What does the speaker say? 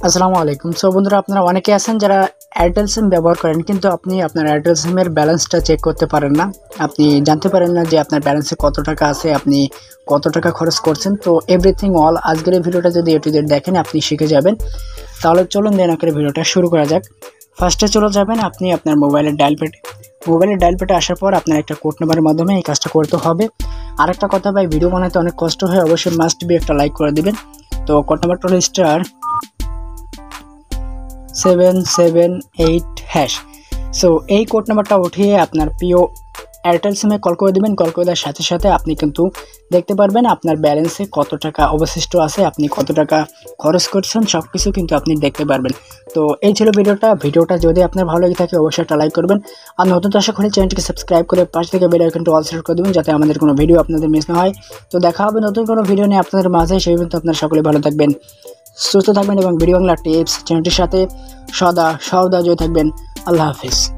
আসসালামু আলাইকুম। সো বন্ধুরা, আপনারা অনেকে আছেন যারা এয়ারটেল সিম ব্যবহার করেন, কিন্তু আপনি আপনার এয়ারটেল সিমের ব্যালেন্সটা চেক করতে পারেন না। আপনি জানতে পারেন না যে আপনার ব্যালেন্সে কত টাকা আছে, আপনি কত টাকা খরচ করছেন। তো এভরিথিং অল আজকের এই ভিডিওটা যদি এ টু জেড দেখেন আপনি শিখে যাবেন। তাহলে চলুন দেন করে ভিডিওটা শুরু করা যাক। ফার্স্টে চলে যাবেন আপনি আপনার মোবাইলের ডায়াল প্যাডে আসার পর আপনার একটা কোড নাম্বারের মাধ্যমে এই কাজটা করতে হবে। আরেকটা কথা ভাই, ভিডিও বানাতে অনেক কষ্ট হয়, অবশ্যই মাস্ট বি একটা লাইক করে দিবেন। তো কোড নাম্বারটা হলো *778#। সো এই কোড নাম্বারটা উঠিয়ে আপনার প্রিয় এয়ারটেল সিমে কল করে দেবেন। কল করে দেওয়ার সাথে সাথে আপনি কিন্তু দেখতে পারবেন আপনার ব্যালেন্সে কত টাকা অবশিষ্ট আছে, আপনি কত টাকা খরচ করছেন, সব কিছু কিন্তু আপনি দেখতে পারবেন। তো এই ছিল ভিডিওটা যদি আপনার ভালো লেগে থাকে অবশ্যই একটা লাইক করবেন। আর নতুন দর্শক হলে চ্যানেলটিকে সাবস্ক্রাইব করে পাশ থেকে বেল আইকনটা অল সিলেক্ট করে দেবেন, যাতে আমাদের কোনো ভিডিও আপনাদের মিস না হয়। তো দেখা হবে নতুন কোনো ভিডিও নিয়ে আপনাদের মাঝে। সেই পর্যন্ত আপনারা সকলে ভালো থাকবেন, সুস্থ থাকবেন এবং ভিডিও বাংলা টিপস চ্যানেলটির সাথে সদা জয় থাকবেন। আল্লাহ হাফিজ।